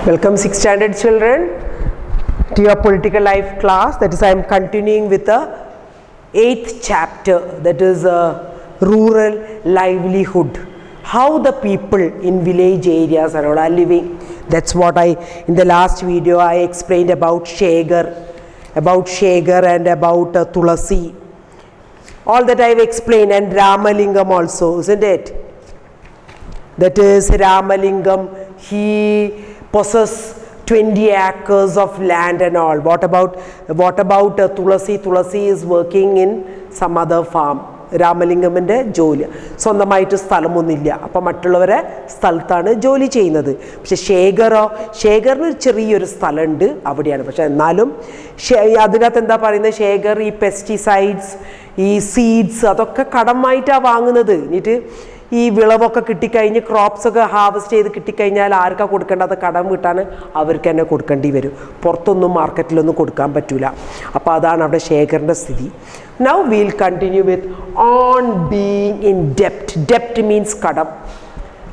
Welcome 6th standard children to your political life class. That is, I am continuing with the 8th chapter, that is rural livelihood. How the people in village areas are living. That's what in the last video I explained about Shegar and about Tulasi. All that I have explained, and Ramalingam also, isn't it? That is, Ramalingam, he possesses 20 acres of land and all. What about Tulasi? Tulasi is working in some other farm. രാമലിംഗമിൻ്റെ ജോലി സ്വന്തമായിട്ട് സ്ഥലമൊന്നുമില്ല, അപ്പം മറ്റുള്ളവരെ സ്ഥലത്താണ് ജോലി ചെയ്യുന്നത്. പക്ഷെ ശേഖറിന് ചെറിയൊരു സ്ഥലമുണ്ട്, അവിടെയാണ്. പക്ഷെ എന്നാലും അതിനകത്ത് എന്താ പറയുന്നത്, ശേഖർ ഈ പെസ്റ്റിസൈഡ്സ്, ഈ സീഡ്സ് അതൊക്കെ കടമായിട്ടാണ് വാങ്ങുന്നത്. എന്നിട്ട് ഈ വിളവൊക്കെ കിട്ടിക്കഴിഞ്ഞ് ക്രോപ്സൊക്കെ ഹാർവെസ്റ്റ് ചെയ്ത് കിട്ടിക്കഴിഞ്ഞാൽ ആർക്കാണ് കൊടുക്കേണ്ടത്? കടം കിട്ടാൻ അവർക്ക് തന്നെ കൊടുക്കേണ്ടി വരും. പുറത്തൊന്നും മാർക്കറ്റിലൊന്നും കൊടുക്കാൻ പറ്റില്ല. അപ്പോൾ അതാണ് അവിടെ ശേഖറിൻ്റെ സ്ഥിതി. Now we'll continue with on being in debt. Debt means കടം.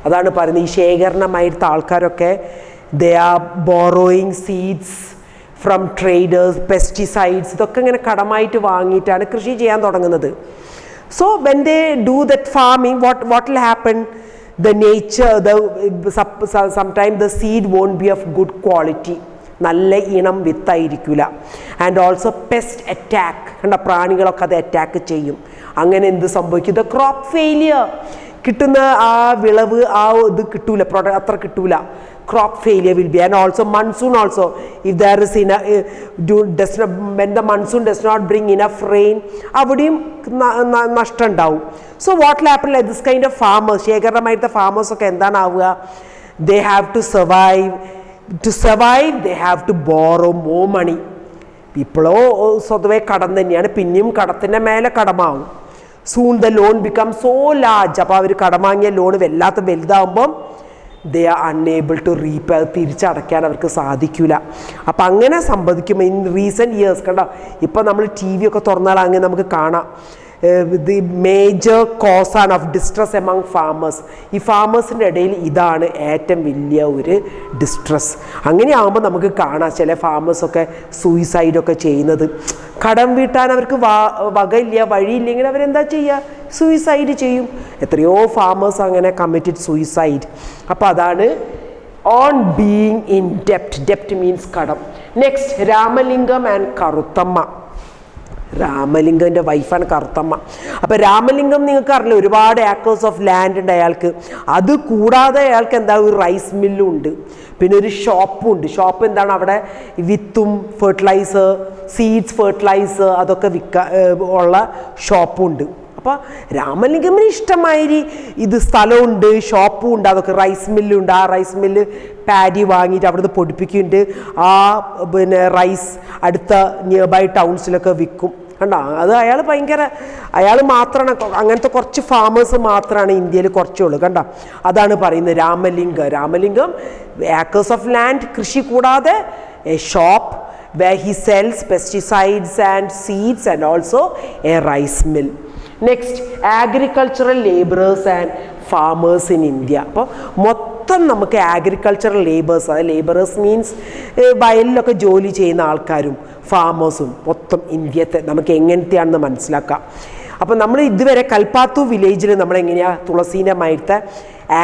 അതാണ് പറയുന്നത്. ഈ ശേഖരണമായിട്ട് ആൾക്കാരൊക്കെ they are borrowing seeds from traders, pesticides, ഇതൊക്കെ ഇങ്ങനെ കടമായിട്ട് വാങ്ങിയിട്ടാണ് കൃഷി ചെയ്യാൻ തുടങ്ങുന്നത്. So when they do that farming, what will happen? The nature, sometimes the seed won't be of good quality. നല്ല ഇനം വിത്തായിരിക്കില്ല. ആൻഡ് ഓൾസോ പെസ്റ്റ് അറ്റാക്ക്, കണ്ട പ്രാണികളൊക്കെ അത് അറ്റാക്ക് ചെയ്യും. അങ്ങനെ എന്ത് സംഭവിക്കും? ദ ക്രോപ്പ് ഫെയിലിയർ, കിട്ടുന്ന ആ വിളവ് ആ ഇത് കിട്ടൂല, അത്ര കിട്ടൂല. Crop failure will be. And also monsoon also, if there is when the monsoon does not bring enough rain, അവിടെയും നഷ്ടം ഉണ്ടാവും. So what will happen, like this kind of farmers, ശേഖരണമായിട്ട് farmers ഒക്കെ എന്താണ് ആവുക? They have to survive. To survive, they have to borrow more money. ഇപ്പോഴോ സ്വതവേ കടം തന്നെയാണ്, പിന്നെയും കടത്തിൻ്റെ മേലെ കടമാവും. Soon the loan becomes so large. അപ്പോൾ അവർ കടം വാങ്ങിയ loan വലുതാകുമ്പം they are unable to repay, തിരിച്ചടയ്ക്കാൻ അവർക്ക് സാധിക്കില്ല. അപ്പം അങ്ങനെ സംഭവിക്കുമ്പോൾ ഇൻ റീസെൻറ്റ് ഇയേഴ്സ് കണ്ടോ, ഇപ്പോൾ നമ്മൾ ടി വി ഒക്കെ തുറന്നാൽ അങ്ങനെ നമുക്ക് കാണാം. ദി മേജർ കോസാണ് ഓഫ് ഡിസ്ട്രസ് എമംഗ് ഫാമേഴ്സ്. ഈ ഫാമേഴ്സിൻ്റെ ഇടയിൽ ഇതാണ് ഏറ്റവും വലിയ ഒരു ഡിസ്ട്രസ്. അങ്ങനെയാകുമ്പോൾ നമുക്ക് കാണാം ചില ഫാമേഴ്സൊക്കെ സൂയിസൈഡൊക്കെ ചെയ്യുന്നത്. കടം വീട്ടാൻ അവർക്ക് വകയില്ല, വഴിയില്ലെങ്കിൽ അവരെന്താ ചെയ്യുക? സൂയിസൈഡ് ചെയ്യും. എത്രയോ ഫാമേഴ്സ് അങ്ങനെ കമ്മിറ്റഡ് സൂയിസൈഡ്. അപ്പോൾ അതാണ് ഓൺ ബീയിങ് ഇൻ ഡെപ്റ്റ്. ഡെപ്റ്റ് മീൻസ് കടം. Next, Ramalingam and Karuthamma. രാമലിംഗൻ്റെ വൈഫാണ് കറുത്തമ്മ. അപ്പോൾ രാമലിംഗം നിങ്ങൾക്ക് അറിയില്ല, ഒരുപാട് ഏക്കേഴ്സ് ഓഫ് ലാൻഡ് ഉണ്ട് അയാൾക്ക്. അത് കൂടാതെ അയാൾക്ക് എന്താ, ഒരു റൈസ് മില്ലും ഉണ്ട്, പിന്നെ ഒരു ഷോപ്പും ഉണ്ട്. ഷോപ്പ് എന്താണ്, അവിടെ വിത്തും ഫെർട്ടിലൈസർ, സീഡ്സ്, ഫെർട്ടിലൈസർ അതൊക്കെ ഉള്ള ഷോപ്പും ഉണ്ട്. അപ്പോൾ രാമലിംഗമിന് ഇഷ്ടമാതിരി ഇത് സ്ഥലമുണ്ട്, ഷോപ്പും ഉണ്ട്, അതൊക്കെ റൈസ് മില്ലുണ്ട്. ആ റൈസ് മില്ല് പാഡി വാങ്ങിയിട്ട് അവിടുന്ന് പൊടിപ്പിക്കുന്നുണ്ട്. ആ പിന്നെ റൈസ് അടുത്ത നിയർ ബൈ ടൗൺസിലൊക്കെ വിൽക്കും. കണ്ടോ, അത് അയാൾ മാത്രമാണ്, അങ്ങനത്തെ കുറച്ച് ഫാമേഴ്സ് മാത്രമാണ് ഇന്ത്യയിൽ കുറച്ചുള്ളൂ. കണ്ടോ, അതാണ് പറയുന്നത് രാമലിംഗം ഏക്കേഴ്സ് ഓഫ് ലാൻഡ്, കൃഷി കൂടാതെ A shop where he sells pesticides and seeds and also a rice mill. Next, agricultural laborers and farmers in India. അപ്പോൾ മൊത്തം നമുക്ക് ആഗ്രികൾച്ചറൽ ലേബേഴ്സ് മീൻസ് വയലിലൊക്കെ ജോലി ചെയ്യുന്ന ആൾക്കാരും ഫാമേഴ്സും മൊത്തം ഇന്ത്യത്തെ നമുക്ക് എങ്ങനത്തെയാണെന്ന് മനസ്സിലാക്കാം. അപ്പോൾ നമ്മൾ ഇതുവരെ കൽപ്പാത്തു വില്ലേജിൽ നമ്മളെങ്ങനെയാണ് തുളസീൻ്റെ മയത്തെ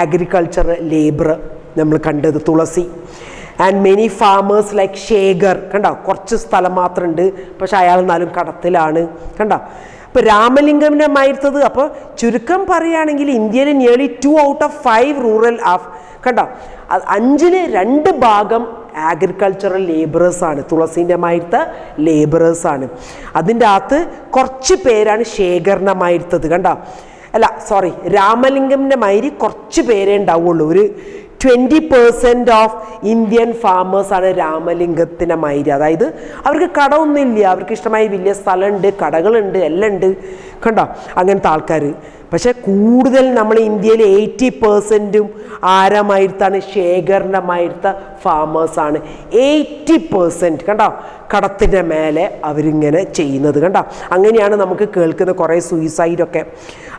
ആഗ്രികൾച്ചറൽ ലേബർ നമ്മൾ കണ്ടത്, Tulasi. And many farmers like Shekhar, കണ്ടോ കുറച്ച് സ്ഥലം മാത്രമുണ്ട്, പക്ഷെ അയാൾ എന്നാലും കടത്തിലാണ്. കണ്ടോ, ഇപ്പോൾ രാമലിംഗമിൻ്റെ മയത്തത്. അപ്പോൾ ചുരുക്കം പറയുകയാണെങ്കിൽ ഇന്ത്യയിൽ നിയർലി 2 out of 5 റൂറൽ കണ്ടോ, 5-2 ഭാഗം ആഗ്രികൾച്ചറൽ ലേബറേഴ്സാണ്, തുളസീൻ്റെ മയത്ത ലേബറേഴ്സാണ്. അതിൻ്റെ അകത്ത് കുറച്ച് പേരാണ് ശേഖരണമായിരുത്തത്. കണ്ടോ, രാമലിംഗമിൻ്റെ മാതിരി കുറച്ച് പേരേ ഉണ്ടാവുള്ളൂ. ഒരു 20% ഓഫ് ഇന്ത്യൻ ഫാമേഴ്സാണ് രാമലിംഗത്തിൻ്റെ മാതിരി. അതായത് അവർക്ക് കടമൊന്നുമില്ല, അവർക്ക് ഇഷ്ടമായി വലിയ സ്ഥലമുണ്ട്, കടകളുണ്ട്, എല്ലാം ഉണ്ട്. കണ്ടോ, അങ്ങനത്തെ ആൾക്കാർ. പക്ഷെ കൂടുതൽ നമ്മൾ ഇന്ത്യയിൽ 80% ആരമായിരുത്താണ്, ശേഖരണമായിരുത്ത ഫാമേഴ്സാണ്. 80% കണ്ടോ, കടത്തിൻ്റെ മേലെ അവരിങ്ങനെ ചെയ്യുന്നത് കണ്ടോ. അങ്ങനെയാണ് നമുക്ക് കേൾക്കുന്ന കുറേ സൂയിസൈഡൊക്കെ.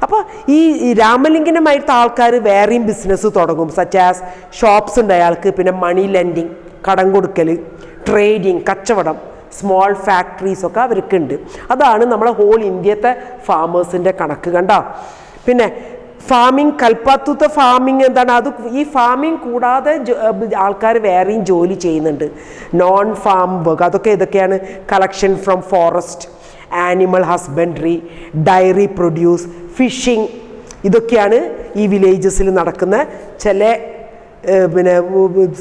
അപ്പോൾ ഈ രാമലിംഗനമായിരുത്ത ആൾക്കാർ വേറെയും ബിസിനസ് തുടങ്ങും. സച്ച് ആസ് ഷോപ്സ് ഉണ്ട് അയാൾക്ക്, പിന്നെ മണി ലെൻഡിങ്, കടം കൊടുക്കൽ, ട്രേഡിങ്, കച്ചവടം, സ്മോൾ ഫാക്ടറീസൊക്കെ അവർക്കുണ്ട്. അതാണ് നമ്മളെ ഹോൾ ഇന്ത്യത്തെ ഫാമേഴ്സിൻ്റെ കണക്ക് കണ്ടോ. പിന്നെ ഫാമിങ്, കൽപ്പാത്തൂത്തെ ഫാമിങ് എന്താണ്, അത് ഈ ഫാമിങ് കൂടാതെ ആൾക്കാർ വേറെയും ജോലി ചെയ്യുന്നുണ്ട്, നോൺ ഫാം വർക്ക്. അതൊക്കെ ഇതൊക്കെയാണ്: collection from forest, animal husbandry, dairy produce, fishing. ഇതൊക്കെയാണ് ഈ വില്ലേജസിൽ നടക്കുന്ന ചില പിന്നെ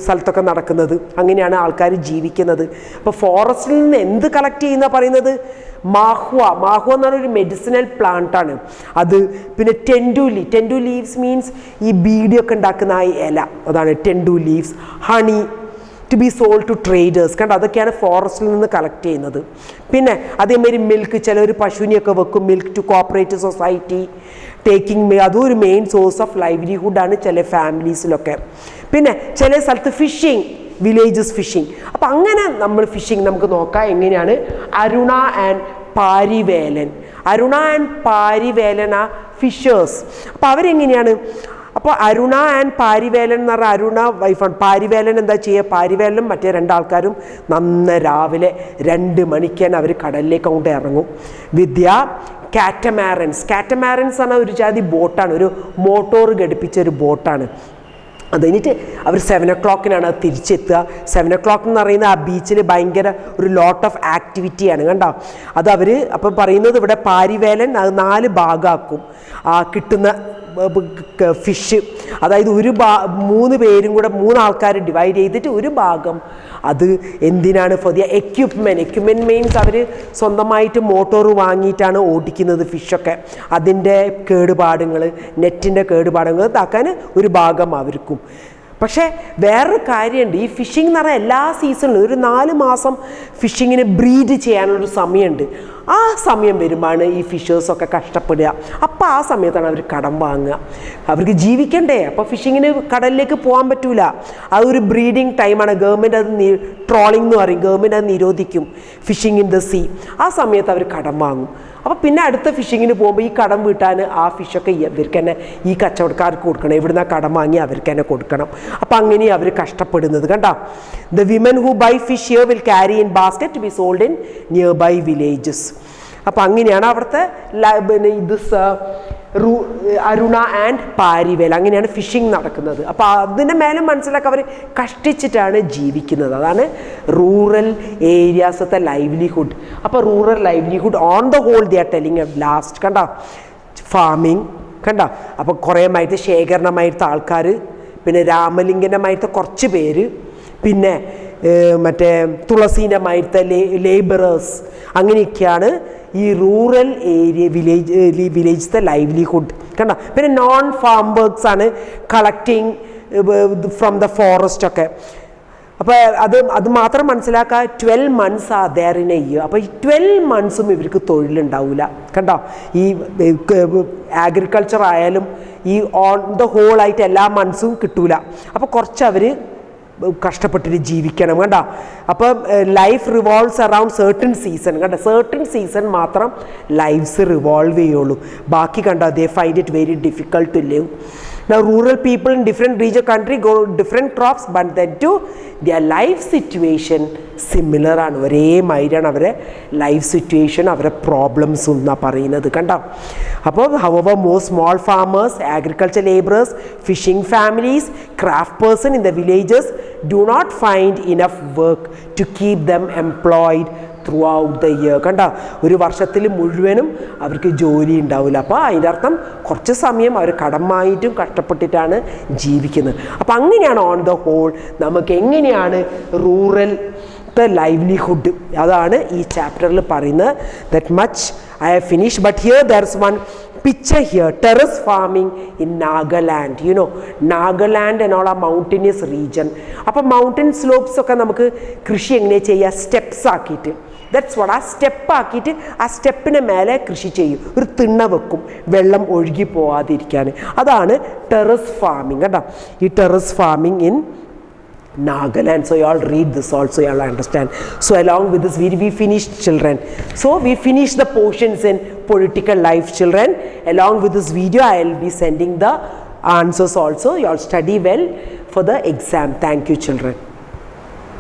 സ്ഥലത്തൊക്കെ നടക്കുന്നത്. അങ്ങനെയാണ് ആൾക്കാർ ജീവിക്കുന്നത്. അപ്പോൾ ഫോറസ്റ്റിൽ നിന്ന് എന്ത് കളക്ട് ചെയ്യുന്ന പറയുന്നത്? മാഹുവ എന്ന് പറഞ്ഞൊരു മെഡിസിനൽ പ്ലാന്റാണ് അത്. പിന്നെ ടെൻഡു ലീവ്സ് മീൻസ് ഈ ബീഡിയൊക്കെ ഉണ്ടാക്കുന്ന ആ ഇല, അതാണ് tendu leaves. Honey to be sold to traders കണ്ടോ, അതൊക്കെയാണ് ഫോറസ്റ്റിൽ നിന്ന് കളക്ട് ചെയ്യുന്നത്. പിന്നെ അതേമാതിരി മിൽക്ക്, ചിലർ പശുവിനെയൊക്കെ വെക്കും, milk to cooperative society, taking, അതും ഒരു മെയിൻ സോഴ്സ് ഓഫ് ലൈവ്ലിഹുഡാണ് ചില ഫാമിലീസിലൊക്കെ. പിന്നെ ചില സ്ഥലത്ത് ഫിഷിങ്, വില്ലേജസ് ഫിഷിങ്. അപ്പം അങ്ങനെ നമ്മൾ ഫിഷിങ് നമുക്ക് നോക്കാം എങ്ങനെയാണ്. അരുണ ആൻഡ് പാരിവേലൻ ആ ഫിഷേഴ്സ്. അപ്പോൾ അവരെങ്ങനെയാണ്? അപ്പോൾ അരുണ ആൻഡ് പാരിവേലൻ എന്ന് പറഞ്ഞാൽ അരുണ വൈഫാണ്. പാരിവേലൻ എന്താ ചെയ്യുക? പാരിവേലനും മറ്റേ രണ്ടാൾക്കാരും രാവിലെ 2 മണിക്ക് അവർ കടലിലേക്ക് അങ്ങോട്ട് ഇറങ്ങും. കാറ്റമാരൻസ് പറഞ്ഞാൽ ഒരു ജാതി ബോട്ടാണ്, ഒരു മോട്ടോർ ഘടിപ്പിച്ച ഒരു ബോട്ടാണ്. അത് കഴിഞ്ഞിട്ട് അവർ 7 o'clock അത് തിരിച്ചെത്തുക. 7 o'clock എന്ന് പറയുന്ന ആ ബീച്ചിൽ ഭയങ്കര ഒരു ലോട്ട് ഓഫ് ആക്ടിവിറ്റിയാണ് കണ്ടോ. അത് അവർ അപ്പം പറയുന്നത് ഇവിടെ പാരിവേലൻ അത് 4 ഭാഗമാക്കും കിട്ടുന്ന ഫിഷ്. അതായത് 3 പേരും കൂടെ 3 ആൾക്കാർ ഡിവൈഡ് ചെയ്തിട്ട് ഒരു ഭാഗം അത് എന്തിനാണ്? ഫോർ ദി എക്യുപ്മെൻറ്റ് മീൻസ് അവർ സ്വന്തമായിട്ട് മോട്ടോർ വാങ്ങിയിട്ടാണ് ഓടിക്കുന്നത് ഫിഷൊക്കെ. അതിൻ്റെ കേടുപാടുകൾ, നെറ്റിൻ്റെ കേടുപാടുകൾ ഇതാക്കാൻ ഒരു ഭാഗം അവർക്കും. പക്ഷേ വേറൊരു കാര്യമുണ്ട്, ഈ ഫിഷിംഗ് എന്ന് പറഞ്ഞാൽ എല്ലാ സീസണിലും ഒരു 4 മാസം ഫിഷിങ്ങിന് ബ്രീഡ് ചെയ്യാനുള്ളൊരു സമയമുണ്ട്. ആ സമയം വരുമ്പോഴാണ് ഈ ഫിഷേഴ്സൊക്കെ കഷ്ടപ്പെടുക. അപ്പോൾ ആ സമയത്താണ് അവർ കടം വാങ്ങുക, അവർക്ക് ജീവിക്കണ്ടേ. അപ്പോൾ ഫിഷിങ്ങിന് കടലിലേക്ക് പോകാൻ പറ്റൂല, അതൊരു ബ്രീഡിങ് ടൈമാണ്. ഗവൺമെൻറ് അത് ട്രോളിംഗ് എന്ന് പറയും, ഗവൺമെൻറ് അത് നിരോധിക്കും, ഫിഷിംഗ് ഇൻ ദ സീ. ആ സമയത്ത് അവർ കടം വാങ്ങും. അപ്പോൾ പിന്നെ അടുത്ത ഫിഷിങ്ങിന് പോകുമ്പോൾ ഈ കടം വീട്ടാൻ ആ ഫിഷൊക്കെ ഇവർക്ക് തന്നെ ഈ കച്ചവടക്കാർക്ക് കൊടുക്കണം, ഇവിടുന്ന് ആ കടം വാങ്ങി അവർക്ക് തന്നെ കൊടുക്കണം. അപ്പോൾ അങ്ങനെ അവർ കഷ്ടപ്പെടുന്നത് കണ്ടോ. The women who buy fish here will carry in basket to be sold in nearby villages. അപ്പോൾ അങ്ങനെയാണ് അവിടുത്തെ അരുണ ആൻഡ് പാരിവേൽ, അങ്ങനെയാണ് ഫിഷിംഗ് നടക്കുന്നത്. അപ്പോൾ അതിൻ്റെ മേലെ മനസ്സിലാക്കി അവർ കഷ്ടിച്ചിട്ടാണ് ജീവിക്കുന്നത്. അതാണ് റൂറൽ ഏരിയാസത്തെ ലൈവ്ലിഹുഡ്. അപ്പോൾ rural livelihood on the whole the are telling last കണ്ടോ. ഫാമിങ് കണ്ടോ. അപ്പോൾ കുറേമായിട്ട് ശേഖരണമായിട്ട് ആൾക്കാർ, പിന്നെ രാമലിംഗനമായിട്ട് കുറച്ച് പേര്, പിന്നെ മറ്റേ തുളസീനമായിട്ട് ലേബറേഴ്സ്. അങ്ങനെയൊക്കെയാണ് ഈ റൂറൽ ഏരിയ വില്ലേജത്തെ ലൈവ്ലിഹുഡ് കണ്ടോ. പിന്നെ നോൺ ഫാം വർക്ക്സ് ആണ്, കളക്ടിങ് ഫ്രം ദ ഫോറസ്റ്റ് ഒക്കെ. അപ്പോൾ അത് മാത്രം മനസ്സിലാക്കുക. 12 months ആ ദെയർ ഇൻ എ ഇയർ. അപ്പോൾ ഈ 12 months ഇവർക്ക് തൊഴിലുണ്ടാവില്ല കണ്ടോ. ഈ അഗ്രികൾച്ചർ ആയാലും ഈ ഓൺ ദ ഹോൾ ആയിട്ട് എല്ലാ മന്ത്സും കിട്ടൂല. അപ്പോൾ കുറച്ച് അവർ കഷ്ടപ്പെട്ടിട്ട് ജീവിക്കണം കണ്ടോ. അപ്പം life revolves around certain season കണ്ടോ. സർട്ടൺ സീസൺ മാത്രം ലൈഫ്സ് റിവോൾവ് ചെയ്യുള്ളൂ. ബാക്കി കണ്ടോ they find it very difficult to live. Now rural people in different region country grow different crops, but then too their life situation similar ആണ്. ഒരേ മാതിരിയാണ് അവരെ life situation, അവരെ പ്രോബ്ലംസ് എന്നാണ് പറയുന്നത് കണ്ടോ. അപ്പോൾ however most small farmers, agriculture laborers, fishing families, craft person in the villages do not find enough work to keep them employed through out the year കണ്ടോ. ഒരു വർഷത്തിൽ മുഴുവനും അവർക്ക് ജോലി ഉണ്ടാവില്ല. അപ്പോൾ അതിൻ്റെ അർത്ഥം കുറച്ച് സമയം അവർ കടമായിട്ടും കഷ്ടപ്പെട്ടിട്ടാണ് ജീവിക്കുന്നത്. അപ്പോൾ അങ്ങനെയാണ് ഓൺ ദ ഹോൾ നമുക്ക് എങ്ങനെയാണ് റൂറൽ ലൈവ്ലിഹുഡ്, അതാണ് ഈ ചാപ്റ്ററിൽ പറയുന്നത്. That much I have finish. But here there is one picture here, terrace farming in Nagaland. You know, Nagaland and all a mountainous region. അപ്പോൾ മൗണ്ടൻ സ്ലോപ്സ് ഒക്കെ നമുക്ക് കൃഷി എങ്ങനെ ചെയ്യുക? സ്റ്റെപ്സ് ആക്കിയിട്ട്. That's what. ആ സ്റ്റെപ്പാക്കിയിട്ട് ആ സ്റ്റെപ്പിന് മേലെ കൃഷി ചെയ്യും, ഒരു തിണ്ണ വെക്കും വെള്ളം ഒഴുകി പോവാതിരിക്കാൻ. അതാണ് ടെറസ് ഫാമിംഗ് കേട്ടോ. ഈ terrace farming in Nagaland. So you all read this also, you all understand. So along with this we finished, children. So we finished the portions in political life, children. Along with this video I will be sending the answers also. You all study well for the exam. Thank you, children.